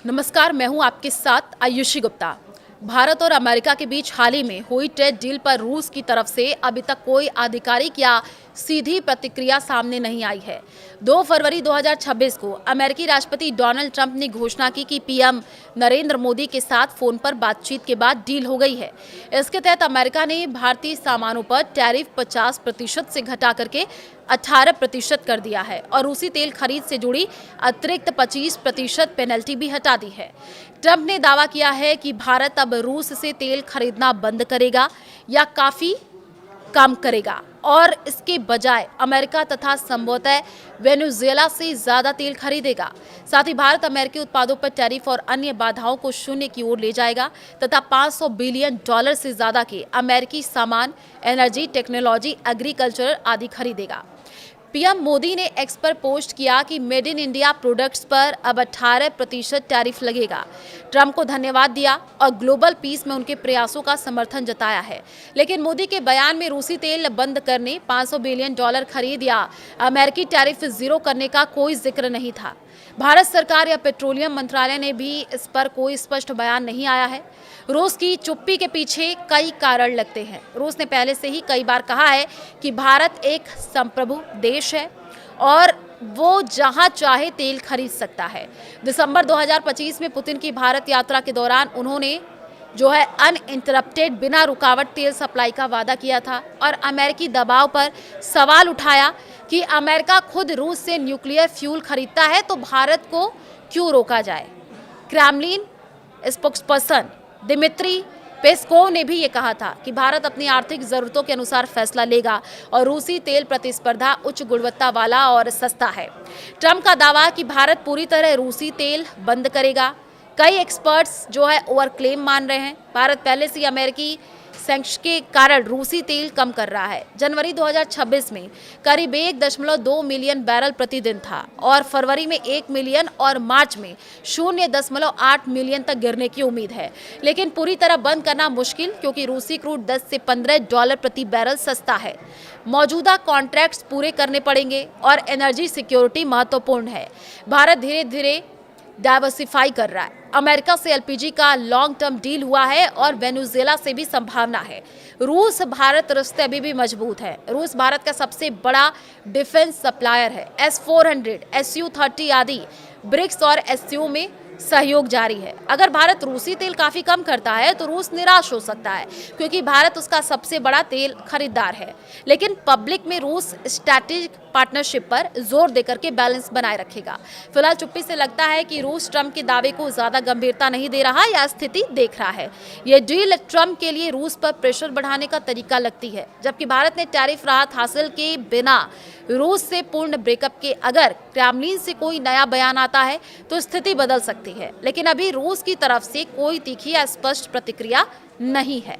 नमस्कार, मैं हूं आपके साथ आयुषी गुप्ता। भारत और अमेरिका के बीच हाल ही में हुई ट्रेड डील पर रूस की तरफ से अभी तक कोई आधिकारिक या सीधी प्रतिक्रिया सामने नहीं आई है। 2 फरवरी 2026 को अमेरिकी राष्ट्रपति डोनाल्ड ट्रंप ने घोषणा की कि पीएम नरेंद्र मोदी के साथ फोन पर बातचीत के बाद डील हो गई है। इसके तहत अमेरिका ने भारतीय सामानों पर टैरिफ 50% से घटा करके 18% कर दिया है और रूसी तेल खरीद से जुड़ी अतिरिक्त 25% पेनल्टी भी हटा दी है। ट्रंप ने दावा किया है कि भारत अब रूस से तेल खरीदना बंद करेगा या काफी कम करेगा और इसके बजाय अमेरिका तथा संभवतः वेनेजुएला से ज्यादा तेल खरीदेगा। साथ ही भारत अमेरिकी उत्पादों पर टैरिफ और अन्य बाधाओं को शून्य की ओर ले जाएगा तथा $500 बिलियन से ज्यादा के अमेरिकी सामान, एनर्जी, टेक्नोलॉजी, एग्रीकल्चर आदि खरीदेगा। पीएम मोदी ने एक्स पर पोस्ट किया कि मेड इन इंडिया प्रोडक्ट्स पर अब 18% टैरिफ लगेगा। ट्रंप को धन्यवाद दिया और ग्लोबल पीस में उनके प्रयासों का समर्थन जताया है। लेकिन मोदी के बयान में रूसी तेल बंद करने, $500 बिलियन खरीद या अमेरिकी टैरिफ जीरो करने का कोई जिक्र नहीं था। भारत सरकार या पेट्रोलियम मंत्रालय ने भी इस पर कोई स्पष्ट बयान नहीं आया है। रूस की चुप्पी के पीछे कई कारण लगते हैं। रूस ने पहले से ही कई बार कहा है कि भारत एक संप्रभु देश है और वो जहां चाहे तेल खरीद सकता है। दिसंबर 2025 में पुतिन की भारत यात्रा के दौरान उन्होंने अनइंटरप्टेड बिना रुकावट तेल सप्लाई का वादा किया था और अमेरिकी दबाव पर सवाल उठाया कि अमेरिका खुद रूस से न्यूक्लियर फ्यूल खरीदता है तो भारत को क्यों रोका जाए। क्रेमलिन स्पोक्सपर्सन दिमित्री पेस्कोव ने भी ये कहा था कि भारत अपनी आर्थिक जरूरतों के अनुसार फैसला लेगा और रूसी तेल प्रतिस्पर्धा उच्च गुणवत्ता वाला और सस्ता है। ट्रंप का दावा कि भारत पूरी तरह रूसी तेल बंद करेगा, कई एक्सपर्ट्स ओवर क्लेम मान रहे हैं। भारत पहले से अमेरिकी सैंक्शन के कारण रूसी तेल कम कर रहा है। जनवरी 2026 में करीब 1.2 मिलियन बैरल प्रतिदिन था और फरवरी में 1 मिलियन और मार्च में 0.8 मिलियन तक गिरने की उम्मीद है। लेकिन पूरी तरह बंद करना मुश्किल, क्योंकि रूसी क्रूड $10 से $15 प्रति बैरल सस्ता है। मौजूदा कॉन्ट्रैक्ट्स पूरे करने पड़ेंगे और एनर्जी सिक्योरिटी महत्वपूर्ण है। भारत धीरे धीरे डाइवर्सिफाई कर रहा है। अमेरिका से एलपीजी का लॉन्ग टर्म डील हुआ है और वेनेजुएला से भी संभावना है। रूस भारत रिश्ते अभी भी मजबूत है। रूस भारत का सबसे बड़ा डिफेंस सप्लायर है। S-400, Su-30 आदि ब्रिक्स और एससीओ में सहयोग जारी है। अगर भारत रूसी तेल काफी कम करता है तो रूस निराश हो सकता है, क्योंकि भारत उसका सबसे बड़ा तेल खरीदार है। लेकिन पब्लिक में रूस स्ट्रैटेजिक पार्टनरशिप पर जोर देकर के बैलेंस बनाए रखेगा। फिलहाल चुप्पी से लगता है कि रूस ट्रंप के दावे को ज्यादा गंभीरता नहीं दे रहा या स्थिति देख रहा है। यह डील ट्रंप के लिए रूस पर प्रेशर बढ़ाने का तरीका लगती है, जबकि भारत ने टैरिफ राहत हासिल के बिना रूस से पूर्ण ब्रेकअप के अगर क्रेमलिन से कोई नया बयान आता है तो स्थिति बदल सकती है। लेकिन अभी रूस की तरफ से कोई तीखी या स्पष्ट प्रतिक्रिया नहीं है।